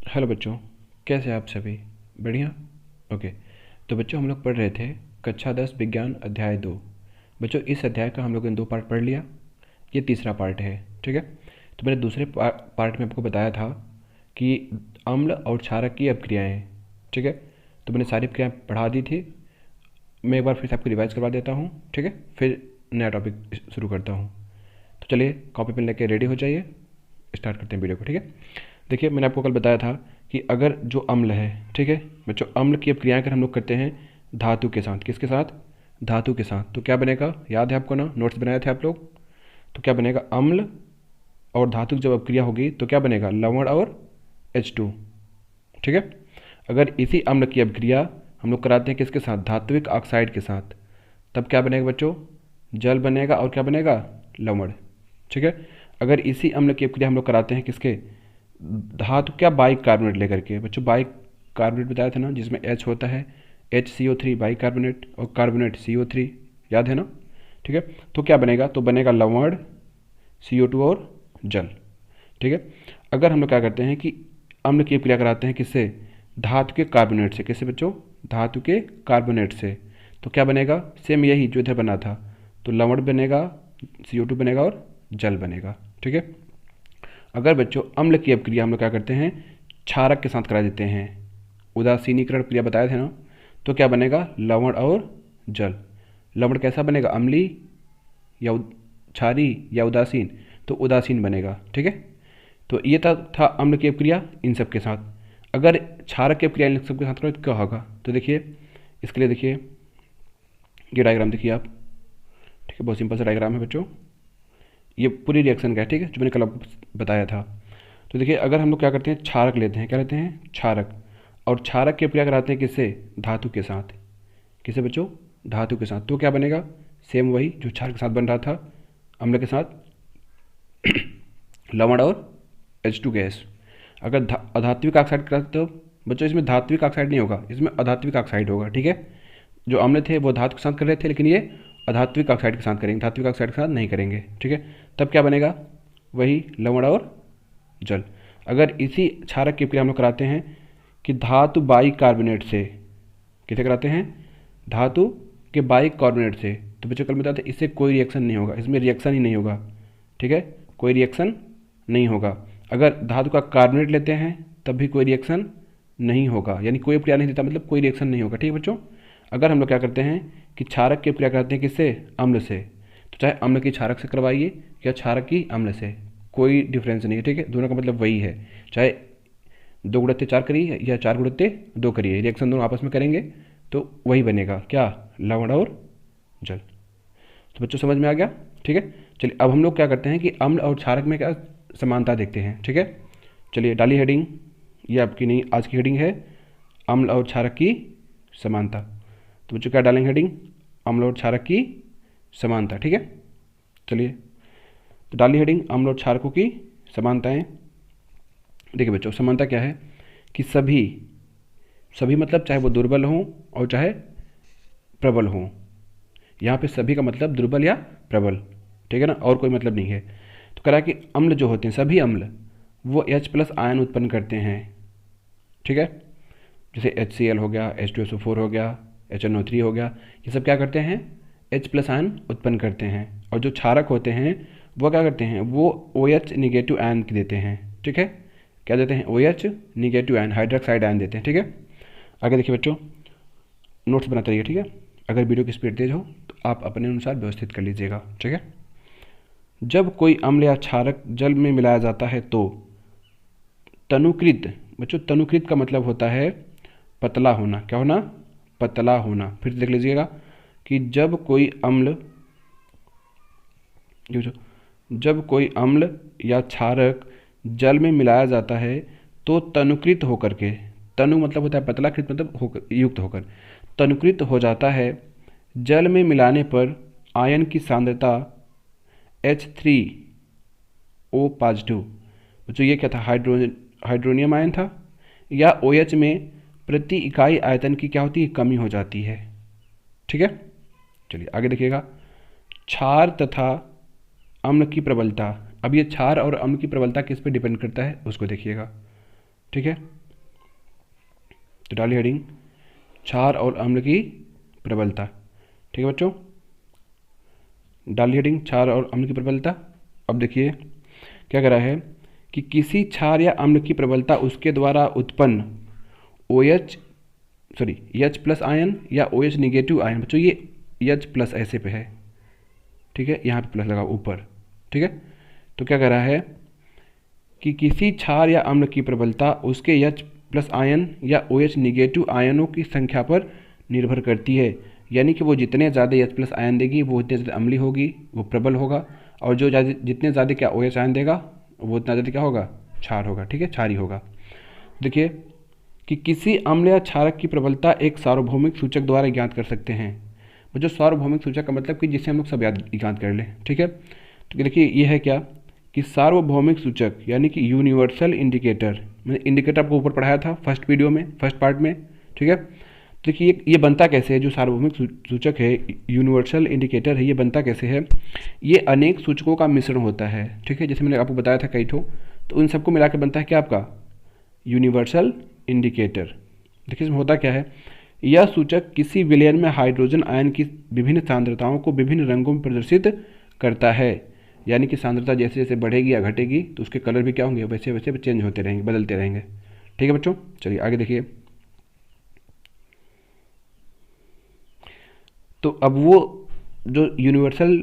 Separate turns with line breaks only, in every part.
Hello बच्चों, कैसे हैं आप सभी? बढ़िया। ओके। तो बच्चों, हम लोग पढ़ रहे थे कक्षा 10 विज्ञान अध्याय 2। बच्चों, इस अध्याय का हम लोगों ने 2 पार्ट पढ़ लिया। ये तीसरा पार्ट है, ठीक है। तो मैंने दूसरे पार्ट में आपको बताया था कि अम्ल और क्षारक की अपक्रियाएँ हैं, ठीक है। तो मैंने सारी क्रियाएँ पढ़ा दी थी। मैं एक बार फिर से आपको रिवाइज करवा देता हूँ, ठीक है। फिर नया टॉपिक शुरू करता हूँ। तो चलिए, कॉपी पेन लेके रेडी हो जाइए, स्टार्ट करते हैं वीडियो को, ठीक है। देखिए, मैंने आपको कल बताया था कि अगर जो अम्ल है, ठीक है बच्चों, अम्ल की अपक्रियाएं अगर हम लोग करते हैं धातु के साथ, किसके साथ? धातु के साथ, तो क्या बनेगा? याद है आपको ना, नोट्स बनाए थे आप लोग। तो क्या बनेगा? अम्ल और धातु की जब अपक्रिया होगी तो क्या बनेगा? लवण और H2, ठीक है। अगर इसी अम्ल की अपक्रिया हम लोग कराते हैं किसके साथ? धात्विक ऑक्साइड के साथ, तब क्या बनेगा बच्चों? जल बनेगा। और क्या बनेगा? लवण, ठीक है। अगर इसी अम्ल की अपक्रिया हम लोग कराते हैं किसके? धातु क्या? बाइक कार्बोनेट लेकर के। बच्चों, बाइक कार्बोनेट बताया था ना, जिसमें H होता है, HCO3 बाइक कार्बोनेट, और कार्बोनेट CO3, याद है ना, ठीक है। तो क्या बनेगा? तो बनेगा लवण, CO2 और जल, ठीक है। अगर हम लोग क्या करते हैं कि अम्ल की क्रिया कराते हैं किससे? धातु के कार्बोनेट से। किससे बच्चों? धातु के कार्बोनेट से। तो क्या बनेगा? सेम यही जो इधर बना था। तो लवण बनेगा, CO2 बनेगा और जल बनेगा, ठीक है। अगर बच्चों अम्ल की अपक्रिया हम लोग क्या करते हैं? क्षारक के साथ करा देते हैं, उदासीनीकरण क्रिया बताए थे ना, तो क्या बनेगा? लवण और जल। लवण कैसा बनेगा? अम्ली या क्षारी या उदासीन? तो उदासीन बनेगा, ठीक है। तो ये था अम्ल की अपक्रिया इन सब के साथ। अगर क्षारक की अपक्रिया इन सब के साथ करो तो क्या होगा? तो देखिए, इसके लिए देखिए, ये डायग्राम देखिए आप, ठीक है। बहुत सिंपल सा डायग्राम है बच्चों, ये पूरी रिएक्शन का है, ठीक है, जो मैंने कल आपको बताया था। तो देखिए, अगर हम लोग क्या करते हैं? क्षारक लेते हैं, क्या लेते हैं? क्षारक। और क्षारक की अपक्रिया कराते हैं किससे? धातु के साथ। किससे बच्चों? धातु के साथ। तो क्या बनेगा? सेम वही जो क्षारक के साथ बन रहा था, अम्ल के साथ, लवण और H2 गैस। अगर अधात्विक ऑक्साइड कराते तो बच्चों इसमें धात्विक ऑक्साइड नहीं होगा, इसमें अधात्विक ऑक्साइड होगा, ठीक है। जो अम्ल थे वो धातु के साथ कर रहे थे, लेकिन ये अधात्विक ऑक्साइड के साथ करेंगे, धात्विक ऑक्साइड के साथ नहीं करेंगे, ठीक है। तब क्या बनेगा? वही लवण और जल। अगर इसी क्षारक की क्रिया हम लोग कराते हैं कि धातु बाई कार्बोनेट से, किसे कराते हैं? धातु के बाई कार्बोनेट से, तो बच्चों कल बताते इससे कोई रिएक्शन नहीं होगा, इसमें रिएक्शन ही नहीं होगा, ठीक है, कोई रिएक्शन नहीं होगा। अगर धातु का कार्बोनेट लेते हैं तब भी कोई रिएक्शन नहीं होगा, यानी कोई क्रिया नहीं देता, मतलब कोई रिएक्शन नहीं होगा, ठीक है बच्चों। अगर हम लोग क्या करते हैं कि क्षारक की क्रिया कराते हैं किससे? अम्ल से, तो चाहे अम्ल की क्षारक से करवाइए या क्षारक की अम्ल से, कोई डिफरेंस नहीं है, ठीक है। दोनों का मतलब वही है, चाहे 2 × 4 करिए या 4 × 2 करिए, रिएक्शन दोनों आपस में करेंगे तो वही बनेगा, क्या? लवण और जल। तो बच्चों समझ में आ गया, ठीक है। चलिए, अब हम लोग क्या करते हैं कि अम्ल और क्षारक में क्या समानता देखते हैं, ठीक है। चलिए, डाली हेडिंग, ये आपकी नहीं, आज की हेडिंग है अम्ल और क्षारक की समानता। तो बच्चों क्या डालेंगे हेडिंग? अम्ल और क्षारक की समानता, ठीक है। चलिए, तो डाली हेडिंग अम्ल और क्षारकों की समानताएं। देखिए बच्चों, समानता क्या है कि सभी, सभी मतलब चाहे वो दुर्बल हों और चाहे प्रबल हों। यहाँ पे सभी का मतलब दुर्बल या प्रबल, ठीक है ना, और कोई मतलब नहीं है। तो कह रहा है कि अम्ल जो होते हैं, सभी अम्ल, वो H+ आयन उत्पन्न करते हैं, ठीक है। जैसे HCl हो गया, H2SO4 हो गया, HNO3 हो गया, ये सब क्या करते हैं? H+ आयन उत्पन्न करते हैं। और जो क्षारक होते हैं वो क्या करते हैं? वो OH निगेटिव आयन देते हैं, ठीक है। क्या देते हैं? OH negative ion, hydroxide ion देते हैं, ठीक है। आगे देखिए बच्चों, नोट्स बनाते रहिए, ठीक है। अगर वीडियो की स्पीड तेज हो तो आप अपने अनुसार व्यवस्थित कर लीजिएगा, ठीक है। जब कोई अम्ल या क्षारक जल में मिलाया जाता है तो तनुकृत, बच्चों तनुकृत का मतलब होता है पतला होना। क्या होना? पतला होना। फिर देख लीजिएगा कि जब कोई अम्ल, जब कोई अम्ल या क्षारक जल में मिलाया जाता है तो तनुकृत होकर के, तनु मतलब होता है पतला, कृत मतलब होकर, युक्त होकर, तनुकृत हो जाता है। जल में मिलाने पर आयन की सांद्रता H3O पॉजिटिव, बच्चों ये क्या था? हाइड्रोनियम आयन था, या OH में प्रति इकाई आयतन की क्या होती है? कमी हो जाती है, ठीक है। चलिए आगे देखिएगा, क्षार तथा अम्ल की प्रबलता। अब ये क्षार और अम्ल की प्रबलता किस पे डिपेंड करता है उसको देखिएगा, ठीक है। तो डाली हेडिंग क्षार और अम्ल की प्रबलता। ठीक है बच्चों, डाली हेडिंग क्षार और अम्ल की प्रबलता। अब देखिए क्या करा है कि किसी क्षार या अम्ल की प्रबलता उसके द्वारा उत्पन्न H प्लस आयन या OH निगेटिव आयन। बच्चों ये H प्लस ऐसे पे है, ठीक है, यहाँ पे प्लस लगा ऊपर। ठीक है, तो क्या कह रहा है कि किसी क्षार या अम्ल की प्रबलता उसके H प्लस आयन या OH निगेटिव आयनों की संख्या पर निर्भर करती है। यानी कि वो जितने ज़्यादा H प्लस आयन देगी वो उतने ज़्यादा अम्लीय होगी, वो प्रबल होगा, और जो जितने ज़्यादा क्या OH आयन देगा वो उतना ज़्यादा क्या होगा, क्षार होगा। ठीक है, क्षारी होगा। देखिए कि किसी अम्ल या क्षारक की प्रबलता एक सार्वभौमिक सूचक द्वारा ज्ञात कर सकते हैं। जो सार्वभौमिक सूचक का मतलब कि जिसे हम लोग सब ज्ञात कर लें। ठीक है, तो देखिए ये है क्या कि सार्वभौमिक सूचक यानी कि यूनिवर्सल इंडिकेटर। मैंने इंडिकेटर आपको ऊपर पढ़ाया था फर्स्ट वीडियो में, फर्स्ट पार्ट में। ठीक है, देखिए ये बनता कैसे है, जो सार्वभौमिक सूचक है, यूनिवर्सल इंडिकेटर है, ये बनता कैसे है, ये अनेक सूचकों का मिश्रण होता है। ठीक है, जैसे मैंने आपको बताया था कई ठो, तो उन सबको मिला के बनता है क्या आपका यूनिवर्सल इंडिकेटर। देखिए इसमें होता क्या है, यह सूचक किसी विलयन में हाइड्रोजन आयन की विभिन्न सांद्रताओं को विभिन्न रंगों में प्रदर्शित करता है। यानी कि सांद्रता जैसे जैसे बढ़ेगी या घटेगी तो उसके कलर भी क्या होंगे, वैसे वैसे चेंज होते रहेंगे, बदलते रहेंगे। ठीक है बच्चों, चलिए आगे देखिए। तो अब वो जो यूनिवर्सल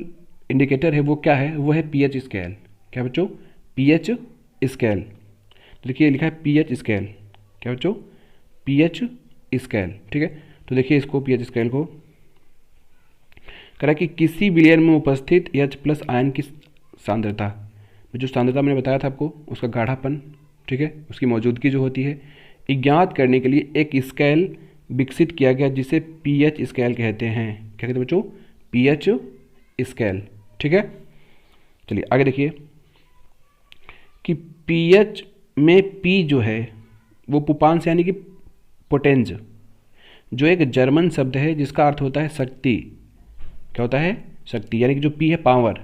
इंडिकेटर है वो क्या है, वो है पीएच स्केल। क्या बच्चों, पीएच स्केल। देखिए लिखा है पीएच स्केल। क्या बच्चों, पीएच स्केल। ठीक है, तो देखिए इसको पीएच स्केल को करा कि किसी विलयन में उपस्थित H प्लस आयन की सांद्रता, जो सांद्रता मैंने बताया था आपको, उसका गाढ़ापन, ठीक है, उसकी मौजूदगी जो होती है, ज्ञात करने के लिए एक स्केल विकसित किया गया जिसे पीएच स्केल कहते हैं। क्या कहते हैं बच्चों, पीएच स्केल। ठीक है, चलिए आगे देखिए कि पीएच में पी जो है वो पुपांस यानी कि पोटेंज, जो एक जर्मन शब्द है जिसका अर्थ होता है शक्ति। क्या होता है, शक्ति, यानी कि जो पी है पावर।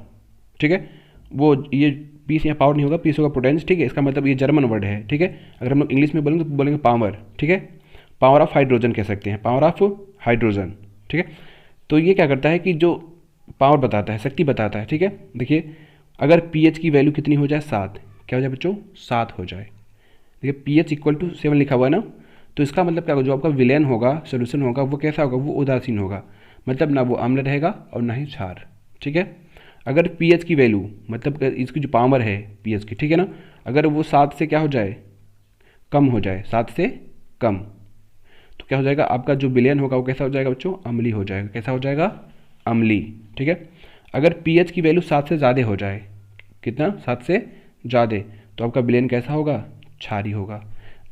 ठीक है, वो ये पी से यहाँ पावर नहीं होगा, पी से होगा पोटेंज। ठीक है, इसका मतलब ये जर्मन वर्ड है। ठीक है, अगर हम लोग इंग्लिश में बोलेंगे तो बोलेंगे पावर। ठीक है, पावर ऑफ हाइड्रोजन कह सकते हैं, पावर ऑफ हाइड्रोजन। ठीक है, तो ये क्या करता है कि जो पावर बताता है, शक्ति बताता है। ठीक है, देखिए अगर पीएच की वैल्यू कितनी हो जाए, 7, क्या हो जाए बच्चों, 7 हो जाए। देखिए पीएच इक्वल टू 7 लिखा हुआ है ना, तो इसका मतलब क्या होगा, जो आपका विलयन होगा, सोल्यूशन होगा, वो कैसा होगा, वो उदासीन होगा। मतलब ना वो अम्ल रहेगा और ना ही क्षार। ठीक है, अगर पीएच की वैल्यू मतलब इसकी जो पावर है पीएच की, ठीक है ना, अगर वो 7 से क्या हो जाए, कम हो जाए, 7 से कम, तो क्या हो जाएगा, आपका जो विलयन होगा वो कैसा हो जाएगा बच्चों, अम्ली हो जाएगा। कैसा हो जाएगा, अम्ली। ठीक है, अगर पीएच की वैल्यू 7 से ज़्यादा हो जाए, कितना, 7 से ज़्यादा, तो आपका विलयन कैसा होगा, क्षारी होगा।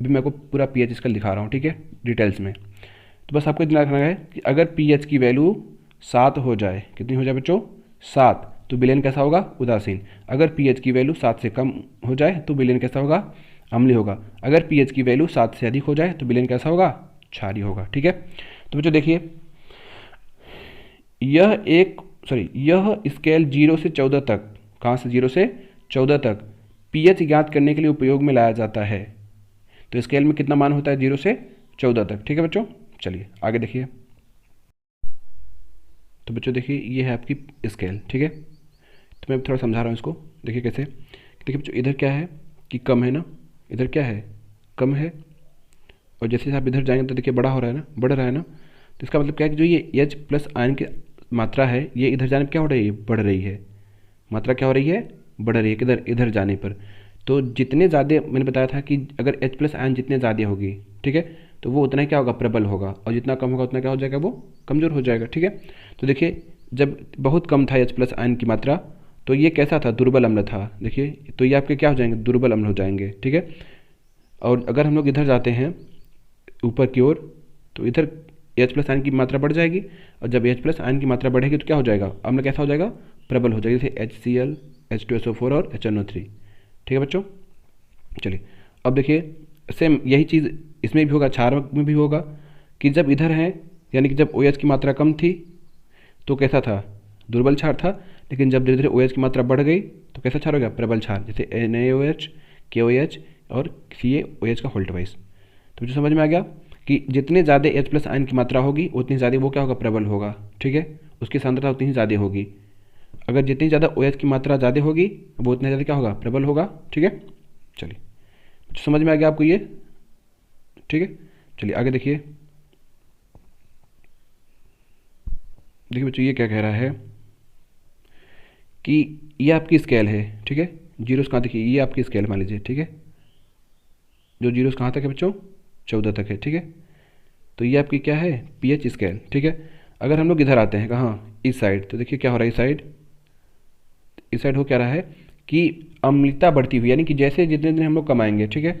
अभी मैं आपको पूरा पीएच इसका दिखा रहा हूँ। ठीक है, डिटेल्स में। तो बस आपको इतना रखना है कि अगर पीएच की वैल्यू 7 हो जाए, कितनी हो जाए बच्चों, 7, तो विलयन कैसा होगा, उदासीन। अगर पीएच की वैल्यू 7 से कम हो जाए तो विलयन कैसा होगा, अम्लीय होगा। अगर पीएच की वैल्यू 7 से अधिक हो जाए तो विलयन कैसा होगा, क्षारी होगा। ठीक है, तो बच्चों देखिए यह स्केल 0 से 14 तक, कहाँ से 0 से 14 तक पीएच ज्ञात करने के लिए उपयोग में लाया जाता है। तो स्केल में कितना मान होता है, 0 से 14 तक। ठीक है बच्चों, चलिए आगे देखिए। तो बच्चों देखिए ये है आपकी स्केल। ठीक है, तो मैं थोड़ा समझा रहा हूँ इसको। देखिए कैसे, देखिए बच्चों इधर क्या है कि कम है ना, इधर क्या है, कम है, और जैसे आप इधर जाएंगे तो देखिए बड़ा हो रहा है ना, बढ़ रहा है ना। तो इसका मतलब क्या है कि जो ये H प्लस आयन की मात्रा है ये इधर जाने पर क्या हो रही है, बढ़ रही है। मात्रा क्या हो रही है, बढ़ रही है। किधर, इधर जाने पर। तो जितने ज़्यादा मैंने बताया था कि अगर H प्लस आयन जितने ज़्यादा होगी, ठीक है, तो वो उतना ही क्या होगा, प्रबल होगा, और जितना कम होगा उतना क्या हो जाएगा, वो कमज़ोर हो जाएगा। ठीक है, तो देखिए जब बहुत कम था H प्लस आयन की मात्रा तो ये कैसा था, दुर्बल अम्ल था। देखिए तो ये आपके क्या हो जाएंगे, दुर्बल अम्ल हो जाएंगे। ठीक है, और अगर हम लोग इधर जाते हैं ऊपर की ओर तो इधर H प्लस आयन की मात्रा बढ़ जाएगी, और जब H प्लस आयन की मात्रा बढ़ेगी तो क्या हो जाएगा, अम्ल कैसा हो जाएगा, प्रबल हो जाएगा, जैसे HCl, H2SO4 और HNO3। ठीक है बच्चों, चलिए अब देखिए सेम यही चीज़ इसमें भी होगा, क्षार में भी होगा कि जब इधर है यानी कि जब OH की मात्रा कम थी तो कैसा था, दुर्बल क्षार था, लेकिन जब धीरे धीरे OH की मात्रा बढ़ गई तो कैसा क्षार हो गया, प्रबल क्षार, जैसे NaOH, KOH और CaOH का होल्ट वाइज। तो मुझे समझ में आ गया कि जितने ज़्यादा H प्लस आयन की मात्रा होगी उतनी ज़्यादा वो क्या होगा, प्रबल होगा, ठीक है, उसकी सांद्रता उतनी ही ज़्यादा होगी। अगर जितनी ज़्यादा OH की मात्रा ज़्यादा होगी वो उतना ज़्यादा क्या होगा, प्रबल होगा, ठीक है। चलिए समझ में आ गया आपको ये, ठीक है। चलिए आगे देखिए, देखिए बच्चों ये क्या कह रहा है कि ये आपकी स्केल है, ठीक है, जीरो से कहाँ देखिए, ये आपकी स्केल मान लीजिए, ठीक है, जो जीरो से कहाँ तक है बच्चों, 14 तक है, ठीक है। तो ये आपकी क्या है, पीएच स्केल, ठीक है। अगर हम लोग इधर आते हैं कहाँ, इस साइड, तो देखिए क्या हो रहा है, इस साइड हो क्या रहा है कि अम्लता बढ़ती हुई, यानी कि जैसे जितने दिन हम लोग कमाएंगे, ठीक है,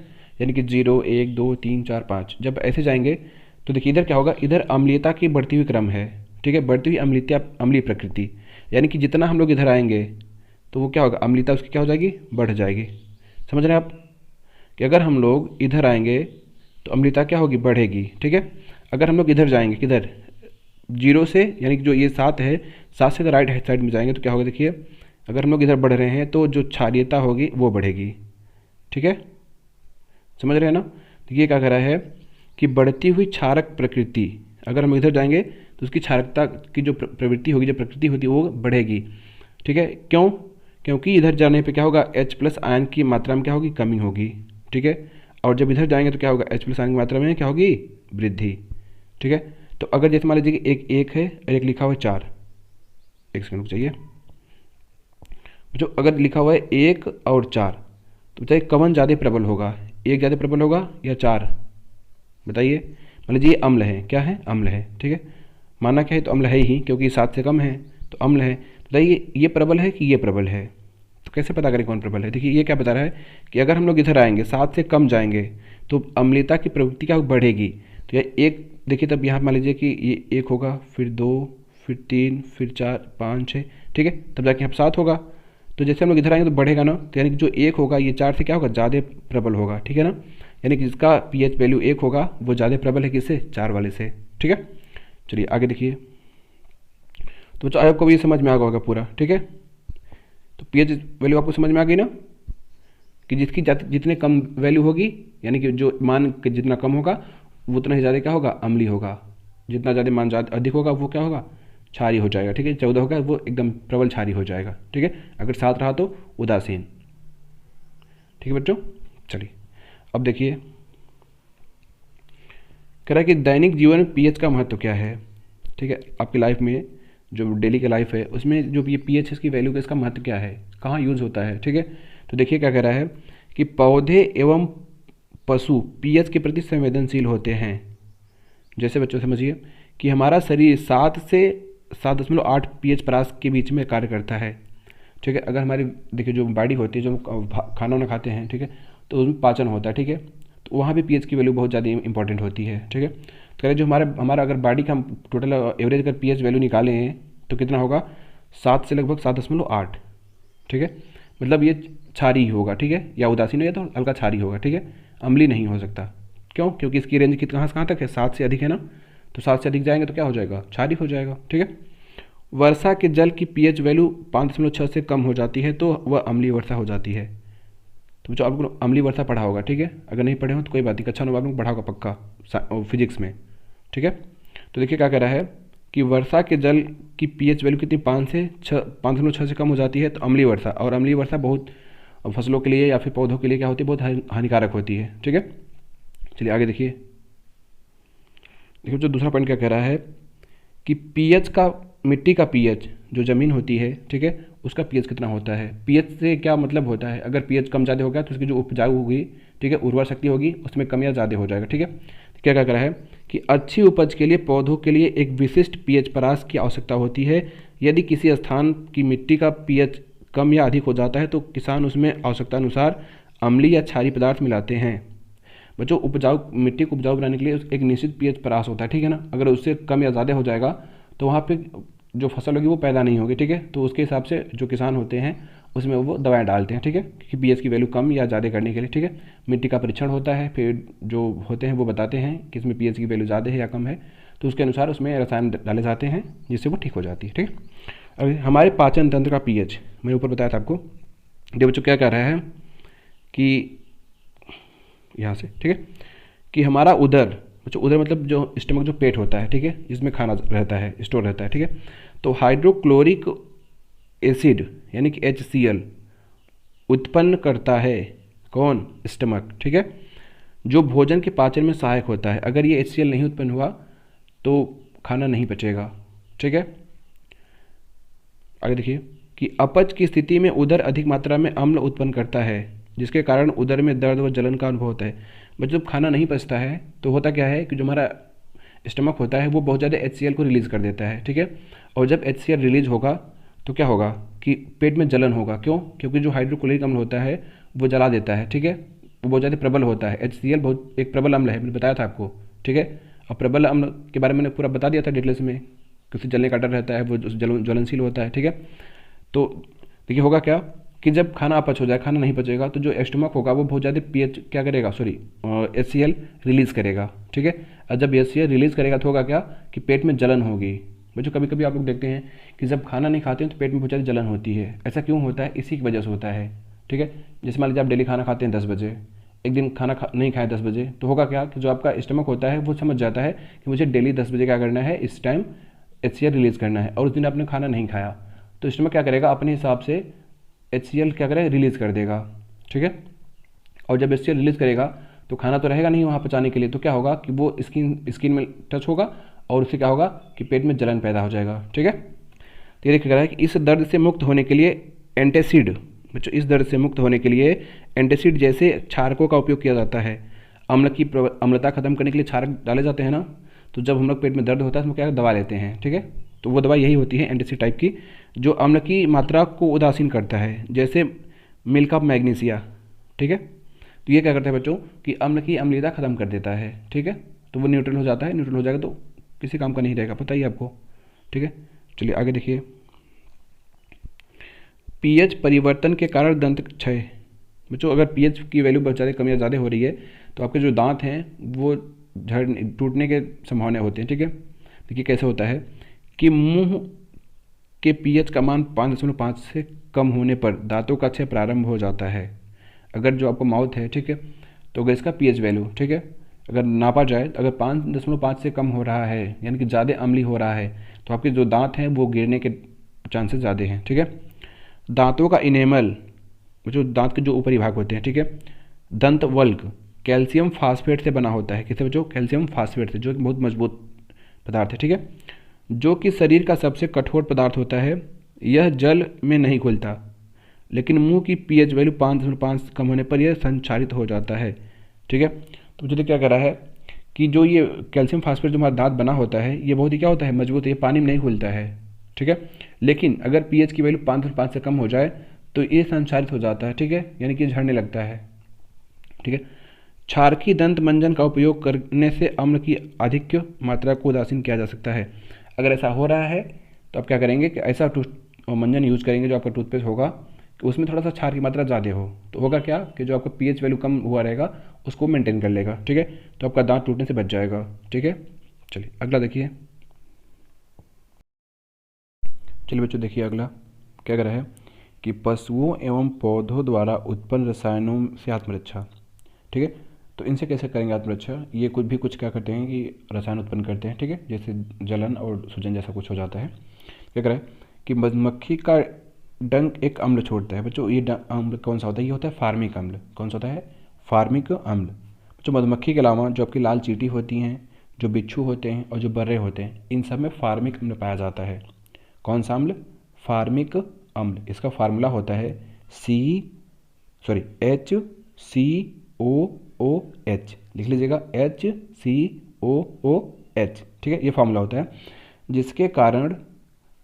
यानी कि 0 1 2 3 4 5 जब ऐसे जाएंगे तो देखिए इधर क्या होगा, इधर अम्लीयता की बढ़ती हुई क्रम है, ठीक है, बढ़ती हुई अम्लीय प्रकृति, यानी कि जितना हम लोग इधर आएंगे तो वो क्या होगा, अम्लीयता उसकी क्या हो जाएगी, बढ़ जाएगी। समझ रहे हैं आप कि अगर हम लोग इधर आएंगे तो अम्लीयता क्या होगी, बढ़ेगी, ठीक है। अगर हम लोग इधर जाएंगे किधर, जीरो से, यानी कि जो ये 7 है, 7 से राइट हैंड साइड में जाएंगे तो क्या होगा, देखिए अगर हम लोग इधर बढ़ रहे हैं तो जो क्षारीयता होगी वो बढ़ेगी, ठीक है, समझ रहे हैं ना। तो ये क्या कह रहा है कि बढ़ती हुई क्षारक प्रकृति, अगर हम इधर जाएंगे तो उसकी क्षारकता की जो प्रवृत्ति होगी, जो प्रकृति होती है वो बढ़ेगी, ठीक है। क्यों, क्योंकि इधर जाने पे क्या होगा, H प्लस आयन की मात्रा में क्या होगी, कमी होगी, ठीक है। और जब इधर जाएंगे तो क्या होगा, H प्लस आयन की मात्रा में क्या होगी, वृद्धि, ठीक है। तो अगर जैसे मान लीजिए कि एक है और एक लिखा हुआ है 4, एक सेकंड चाहिए, जो अगर लिखा हुआ है 1 और 4 तो बताइए कौन ज़्यादा प्रबल होगा, 1 ज़्यादा प्रबल होगा या 4, बताइए। मान लीजिए ये अम्ल है, क्या है, अम्ल है, ठीक है, माना क्या है, तो अम्ल है ही, क्योंकि 7 से कम है तो अम्ल है। बताइए ये प्रबल है कि ये प्रबल है, तो कैसे पता करें कौन प्रबल है। देखिए ये क्या बता रहा है कि अगर हम लोग इधर आएंगे 7 से कम जाएंगे तो अम्लीयता की प्रवृत्ति क्या बढ़ेगी। तो यह एक देखिए, तब यहाँ मान लीजिए कि ये 1 होगा, फिर 2, फिर 3, फिर 4 5 6, ठीक है, तब जाके यहाँ 7 होगा। तो जैसे हम लोग इधर आएंगे तो बढ़ेगा ना, तो यानी कि जो 1 होगा ये 4 से क्या होगा, ज़्यादा प्रबल होगा, ठीक है ना। यानी कि जिसका पीएच वैल्यू 1 होगा वो ज़्यादा प्रबल है किससे, 4 वाले से, ठीक है। चलिए आगे देखिए, तो बच्चों आपको भी समझ में आ गया होगा पूरा, ठीक है। तो पीएच वैल्यू आपको समझ में आ गई ना, कि जिसकी जितने कम वैल्यू होगी, यानी कि जो मान जितना कम होगा वो उतना ही ज़्यादा क्या होगा, अम्लीय होगा, जितना ज़्यादा मान ज़्यादा अधिक होगा वो क्या होगा, क्षारीय हो जाएगा, ठीक है। 14 होगा वो एकदम प्रबल क्षारीय हो जाएगा, ठीक है। अगर 7 रहा तो उदासीन, ठीक है बच्चों। चलिए अब देखिए, कह रहा है कि दैनिक जीवन में पीएच का महत्व क्या है, ठीक है। आपकी लाइफ में जो डेली का लाइफ है उसमें जो ये पीएच है इसकी वैल्यू का इसका महत्व क्या है, कहाँ यूज़ होता है, ठीक है। तो देखिए क्या कह रहा है कि पौधे एवं पशु पीएच के प्रति संवेदनशील होते हैं। जैसे बच्चों समझिए कि हमारा शरीर 7 से 7.8 पीएच परास के बीच में कार्य करता है, ठीक है। अगर हमारी देखिए जो बॉडी होती है, जो खाना वाना खाते हैं, ठीक है, तो उसमें पाचन होता है, ठीक है, तो वहाँ भी पीएच की वैल्यू बहुत ज़्यादा इंपॉर्टेंट होती है, ठीक है। तो जो हमारा अगर बॉडी का हम टोटल एवरेज अगर पीएच वैल्यू निकालें तो कितना होगा, 7 से लगभग 7.8, ठीक है। मतलब ये क्षारीय होगा, ठीक है, या उदासीन हो या तो हल्का क्षारीय होगा, ठीक है, अम्लीय नहीं हो सकता। क्यों, क्योंकि इसकी रेंज कहाँ से कहाँ तक है, 7 से अधिक है ना, तो 7 से अधिक जाएंगे तो क्या हो जाएगा, क्षारीय हो जाएगा, ठीक है। वर्षा के जल की पीएच वैल्यू 5.6 से कम हो जाती है तो वह अम्लीय वर्षा हो जाती है। तो जो आपको अम्लीय वर्षा पढ़ा होगा, ठीक है, अगर नहीं पढ़े हो तो कोई बात नहीं, कक्षा 9 आपने पढ़ा होगा पक्का फिजिक्स में, ठीक है। तो देखिए क्या कह रहा है कि वर्षा के जल की पीएच वैल्यू कितनी 5.6 से कम हो जाती है तो अम्लीय वर्षा, और अम्लीय वर्षा बहुत फसलों के लिए या फिर पौधों के लिए क्या होती है, बहुत हानिकारक होती है, ठीक है। चलिए आगे देखिए, जो दूसरा पॉइंट क्या कह रहा है कि पीएच का, मिट्टी का पीएच जो ज़मीन होती है, ठीक है, उसका पीएच कितना होता है। पीएच से क्या मतलब होता है, अगर पीएच कम ज़्यादा होगा तो उसकी जो उपजाऊ होगी, ठीक है, उर्वर शक्ति होगी, उसमें कम या ज़्यादा हो जाएगा, ठीक है। क्या क्या कह रहा है कि अच्छी उपज के लिए पौधों के लिए एक विशिष्ट पीएच परास की आवश्यकता होती है। यदि किसी स्थान की मिट्टी का पीएच कम या अधिक हो जाता है तो किसान उसमें आवश्यकता अनुसार अम्लीय या क्षारीय पदार्थ मिलाते हैं। बच्चों उपजाऊ मिट्टी को उपजाऊ बनाने के लिए एक निश्चित पीएच परास होता है, ठीक है ना। अगर उससे कम या ज़्यादा हो जाएगा तो वहाँ पे जो फसल होगी वो पैदा नहीं होगी, ठीक है। तो उसके हिसाब से जो किसान होते हैं उसमें वो दवाएं डालते हैं, ठीक है, क्योंकि पीएच की वैल्यू कम या ज़्यादा करने के लिए, ठीक है। मिट्टी का परीक्षण होता है, फिर जो होते हैं वो बताते हैं कि इसमें पीएच की वैल्यू ज़्यादा है या कम है, तो उसके अनुसार उसमें रसायन डाले जाते हैं जिससे वो ठीक हो जाती है, ठीक है। अब हमारे पाचन तंत्र का पीएच मैंने ऊपर बताया था आपको। ये बच्चों क्या कह रहा है कि यहाँ से, ठीक है, कि हमारा उदर बच्चों उदर मतलब जो स्टमक जो पेट होता है, ठीक है, जिसमें खाना रहता है, स्टोर रहता है, ठीक है। तो हाइड्रोक्लोरिक एसिड यानी कि HCl उत्पन्न करता है कौन? स्टमक, ठीक है, जो भोजन के पाचन में सहायक होता है। अगर ये HCl नहीं उत्पन्न हुआ तो खाना नहीं पचेगा, ठीक है। आगे देखिए कि अपच की स्थिति में उदर अधिक मात्रा में अम्ल उत्पन्न करता है, जिसके कारण उदर में दर्द व जलन का अनुभव होता है। बच्चों जब खाना नहीं पचता है तो होता क्या है कि जो हमारा स्टमक होता है वो बहुत ज़्यादा HCl को रिलीज़ कर देता है, ठीक है। और जब HCl रिलीज होगा तो क्या होगा कि पेट में जलन होगा। क्यों? क्योंकि जो हाइड्रोक्लोरिक अम्ल होता है वो जला देता है, ठीक है, वो बहुत ज़्यादा प्रबल होता है। HCl बहुत एक प्रबल अम्ल है, मैंने बताया था आपको, ठीक है। और प्रबल अम्ल के बारे में मैंने पूरा बता दिया था डिटेल्स में, किसी जलने का डर रहता है, वो ज्वलनशील होता है, ठीक है। तो देखिए होगा क्या कि जब खाना अपच हो जाए, खाना नहीं पचेगा, तो जो स्टमक होगा वो बहुत ज़्यादा पीएच क्या करेगा, सॉरी HCl रिलीज़ करेगा, ठीक है। और जब HCl रिलीज़ करेगा तो होगा क्या कि पेट में जलन होगी। बच्चों कभी कभी आप लोग देखते हैं कि जब खाना नहीं खाते हैं तो पेट में बहुत ज़्यादा जलन होती है। ऐसा क्यों होता है? इसी की वजह से होता है, ठीक है। जैसे मान लीजिए आप डेली खाना खाते हैं 10 बजे, एक दिन खाना नहीं खाए 10 बजे, तो होगा क्या कि जो आपका स्टमक होता है वो समझ जाता है कि मुझे डेली 10 बजे क्या करना है, इस टाइम HCl रिलीज़ करना है, और उस दिन आपने खाना नहीं खाया तो स्टमक क्या करेगा, अपने हिसाब से HCl क्या करेगा, रिलीज़ कर देगा, ठीक है। और जब HCl रिलीज़ करेगा तो खाना तो रहेगा नहीं वहाँ पचाने के लिए, तो क्या होगा कि वो स्किन में टच होगा और उससे क्या होगा कि पेट में जलन पैदा हो जाएगा, ठीक है। तो ये देखिए कि इस दर्द से मुक्त होने के लिए एंटासिड, बच्चों इस दर्द से मुक्त होने के लिए एंटासिड जैसे क्षारकों का उपयोग किया जाता है। अम्लता खत्म करने के लिए क्षारक डाले जाते हैं ना, तो जब हम लोग पेट में दर्द होता है तो हम क्या दवा लेते हैं, ठीक है। तो वो दवा यही होती है एंटासिड टाइप की, जो अम्ल की मात्रा को उदासीन करता है, जैसे मिल्क ऑफ मैग्नीसिया, ठीक है। तो ये क्या करता है बच्चों कि अम्ल की अम्लीयता खत्म कर देता है, ठीक है। तो वो न्यूट्रल हो जाता है, न्यूट्रल हो जाएगा तो किसी काम का नहीं रहेगा, पता ही आपको, ठीक है। चलिए आगे देखिए, पीएच परिवर्तन के कारण दंत क्षय। बच्चों अगर पीएच की वैल्यू बहुत ज़्यादा कम या ज़्यादा हो रही है तो आपके जो दांत हैं वो टूटने के संभावना होती है, ठीक है। देखिए कैसे होता है कि मुंह के पीएच का मान 5.5 से कम होने पर दांतों का क्षय प्रारंभ हो जाता है। अगर जो आपका माउथ है, ठीक है, तो अगर इसका पीएच वैल्यू, ठीक है, अगर नापा जाए तो अगर 5.5 से कम हो रहा है यानी कि ज़्यादा अम्लीय हो रहा है तो आपके जो दांत हैं वो गिरने के चांसेस ज़्यादा हैं, ठीक है। दांतों का इनेमल, जो दांत के जो ऊपरी भाग होते हैं, ठीक है, दंत वल्क कैल्शियम फास्फेट से बना होता है। किससे बच्चों? कैल्शियम फास्फेट से, जो कि बहुत मजबूत पदार्थ है, ठीक है, जो कि शरीर का सबसे कठोर पदार्थ होता है। यह जल में नहीं घुलता, लेकिन मुंह की पीएच वैल्यू 5.5 कम होने पर यह संचारित हो जाता है, ठीक है। तो मुझे क्या करा है कि जो ये कैल्शियम फास्फेट जो हमारा दांत बना होता है ये बहुत ही क्या होता है, मजबूत है, ये पानी में नहीं घुलता है, ठीक है। लेकिन अगर पीएच की वैल्यू 5.5 से कम हो जाए तो ये संचारित हो जाता है, ठीक है, यानी कि झड़ने लगता है, ठीक है। क्षारकी दंत मंजन का उपयोग करने से अम्ल की अधिक मात्रा को उदासीन किया जा सकता है। अगर ऐसा हो रहा है तो आप क्या करेंगे कि ऐसा मंजन यूज़ करेंगे जो आपका टूथपेस्ट होगा कि उसमें थोड़ा सा क्षार की मात्रा ज़्यादा हो, तो होगा क्या कि जो आपका पीएच वैल्यू कम हुआ रहेगा उसको मेंटेन कर लेगा, ठीक है। तो आपका दांत टूटने से बच जाएगा, ठीक है। चलिए अगला देखिए, चलिए बच्चों देखिए अगला क्या कर रहा है कि पशुओं एवं पौधों द्वारा उत्पन्न रसायनों से आत्मरक्षा, ठीक है। तो इनसे कैसे करेंगे आत्मरक्षा? ये कुछ क्या करते हैं कि रसायन उत्पन्न करते हैं, ठीक है, जैसे जलन और सूजन जैसा कुछ हो जाता है। क्या करें कि मधुमक्खी का डंक एक अम्ल छोड़ता है। बच्चों ये अम्ल कौन सा होता है? ये होता है फार्मिक अम्ल। कौन सा होता है? फार्मिक अम्ल। बच्चों मधुमक्खी के अलावा जो आपकी लाल चींटी होती हैं, जो बिच्छू होते हैं और जो बर्रे होते हैं, इन सब में फार्मिक अम्ल पाया जाता है। कौन सा अम्ल? फार्मिक अम्ल। इसका फार्मूला होता है HCOOH। लिख लीजिएगा HCOOH, ठीक है, ये फार्मूला होता है जिसके कारण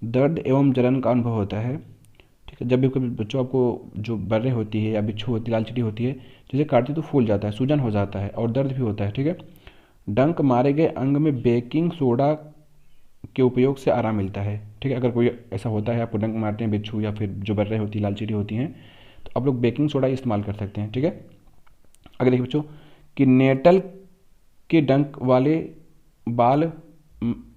दर्द एवं जलन का अनुभव होता है, ठीक है। जब भी कभी बच्चों आपको जो बर्रे होती है या बिच्छू होती है, लाल चींटी होती है, जैसे काटती तो फूल जाता है, सूजन हो जाता है और दर्द भी होता है, ठीक है। डंक मारे गए अंग में बेकिंग सोडा के उपयोग से आराम मिलता है, ठीक है। अगर कोई ऐसा होता है आपको डंक मारते हैं बिच्छू या फिर जो बर्रे होती है, लाल चींटी होती हैं, तो आप लोग बेकिंग सोडा इस्तेमाल कर सकते हैं, ठीक है। अगर देखिए बच्चों कि नेटल के डंक वाले बाल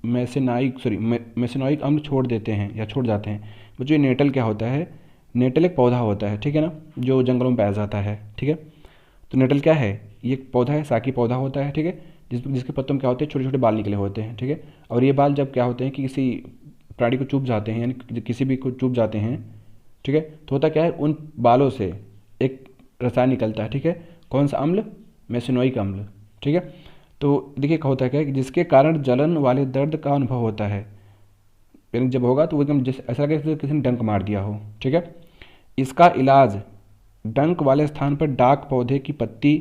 मेसेनॉइक अम्ल छोड़ देते हैं या छोड़ जाते हैं। बच्चों ये नेटल क्या होता है? नेटल एक पौधा होता है, ठीक है ना, जो जंगलों में पाया जाता है, ठीक है। तो नेटल क्या है? ये एक पौधा है, साकी पौधा होता है, ठीक है, जिसके पत्तों में क्या होते हैं, छोटे छोटे बाल निकले होते हैं, ठीक है। और ये बाल जब क्या होते हैं कि किसी प्राणी को चुभ जाते हैं, यानी किसी भी को चुभ जाते हैं, ठीक है, तो होता क्या है, उन बालों से एक रसायन निकलता है, ठीक है। कौन सा अम्ल? मेसोनोइक अम्ल, ठीक है। तो देखिए क्या होता है क्या, कि जिसके कारण जलन वाले दर्द का अनुभव होता है, यानी जब होगा तो वो एकदम जैसे ऐसा लगे जैसे किसी ने डंक मार दिया हो, ठीक है। इसका इलाज डंक वाले स्थान पर डाक पौधे की पत्ती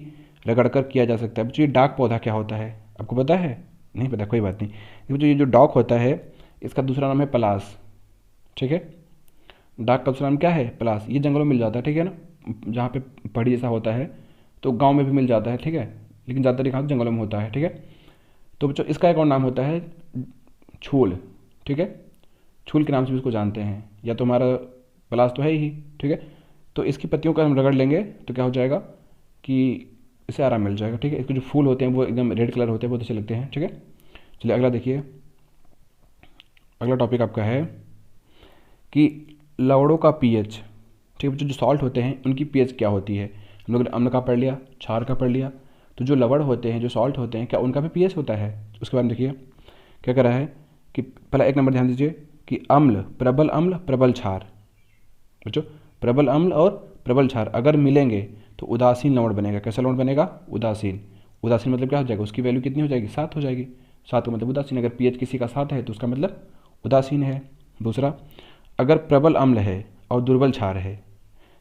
रगड़कर किया जा सकता है। बच्चों ये डाक पौधा क्या होता है, आपको पता है? नहीं पता, कोई बात नहीं। बच्चों ये जो डॉक होता है, इसका दूसरा नाम है पलास, ठीक है। डाक का दूसरा नाम क्या है? पलास। ये जंगलों में मिल जाता है, ठीक है ना, जहाँ पे पहाड़ी जैसा होता है, तो गांव में भी मिल जाता है, ठीक है, लेकिन ज़्यादातर यहाँ जंगलों में होता है, ठीक है। तो बच्चों इसका एक और नाम होता है छूल, ठीक है। छूल के नाम से भी इसको जानते हैं, या तो हमारा पलास तो है ही, ठीक है। तो इसकी पत्तियों का हम रगड़ लेंगे तो क्या हो जाएगा कि इसे आराम मिल जाएगा, ठीक है। इसके जो फूल होते हैं वो एकदम रेड कलर होते हैं, बहुत अच्छे लगते हैं, ठीक है। चलिए अगला देखिए, अगला टॉपिक आपका है कि लवड़ों का पीएच, ठीक है। जो सॉल्ट होते हैं उनकी पीएच क्या होती है। हम लोग ने अम्ल का पढ़ लिया, क्षार का पढ़ लिया, तो जो लवड़ होते हैं, जो सॉल्ट होते हैं, क्या उनका भी पीएच होता है? उसके बारे में देखिए क्या कह रहा है कि पहला एक नंबर ध्यान दीजिए कि अम्ल, प्रबल क्षार। बच्चों प्रबल अम्ल और प्रबल क्षार अगर मिलेंगे तो उदासीन लवण बनेगा। कैसा लवण बनेगा? उदासीन। उदासीन मतलब क्या हो जाएगा, उसकी वैल्यू कितनी हो जाएगी? 7 हो जाएगी। 7 का मतलब उदासीन। अगर पीएच किसी का 7 है तो उसका मतलब उदासीन है। दूसरा, अगर प्रबल अम्ल है और दुर्बल क्षार है,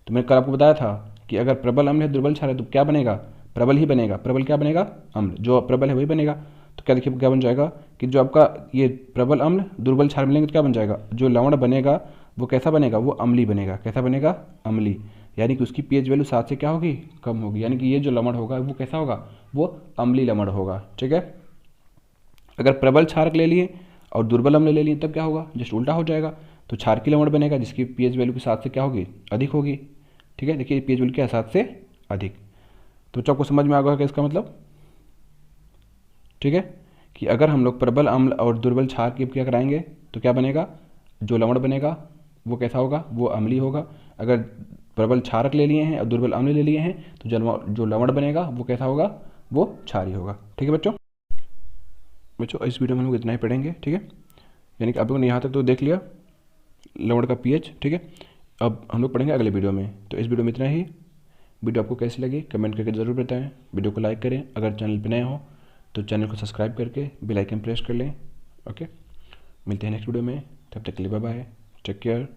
तो मैंने कल आपको बताया था कि अगर प्रबल अम्ल है, दुर्बल क्षार है, तो क्या बनेगा? प्रबल ही बनेगा। प्रबल क्या बनेगा? अम्ल। जो प्रबल है वही बनेगा। तो क्या देखिए क्या बन जाएगा कि जो आपका ये प्रबल अम्ल दुर्बल क्षार मिलेंगे तो क्या बन जाएगा? जो लवण बनेगा वो कैसा बनेगा? वो अम्ली बनेगा। कैसा बनेगा? अम्ली। यानी कि उसकी पीएच वैल्यू 7 से क्या होगी? कम होगी। यानी कि ये जो लवण होगा वो कैसा होगा? वो अम्ली लवण होगा, ठीक है। अगर प्रबल क्षारक ले लिए और दुर्बल अम्ल ले लिए तब क्या होगा? जस्ट उल्टा हो जाएगा। तो क्षारकीय लवण बनेगा जिसकी पीएच वैल्यू की 7 से क्या होगी? अधिक होगी, ठीक है। देखिए पीएच वैल्यू क्या है? 7 से अधिक। तो बच्चों आपको समझ में आ गया कि इसका मतलब, ठीक है, कि अगर हम लोग प्रबल अम्ल और दुर्बल क्षार की क्या कराएंगे तो क्या बनेगा? जो लवण बनेगा वो कैसा होगा? वो अम्ली होगा। अगर प्रबल क्षारक ले लिए हैं और दुर्बल अम्ल ले लिए हैं तो जो लवण बनेगा वो कैसा होगा? वो क्षारी होगा, ठीक है बच्चों। बच्चों इस वीडियो में हम लोग इतना ही पढ़ेंगे, ठीक है। यानी कि आप लोगों ने यहाँ तक तो देख लिया लवण का पीएच, ठीक है। अब हम लोग पढ़ेंगे अगले वीडियो में। तो इस वीडियो में इतना ही। वीडियो आपको कैसी लगी कमेंट करके ज़रूर बताएं। वीडियो को लाइक करें, अगर चैनल पर नए हो तो चैनल को सब्सक्राइब करके बेल आइकन प्रेस कर लें। ओके, मिलते हैं नेक्स्ट वीडियो में, तब तक के लिए बाय बाय, टेक केयर।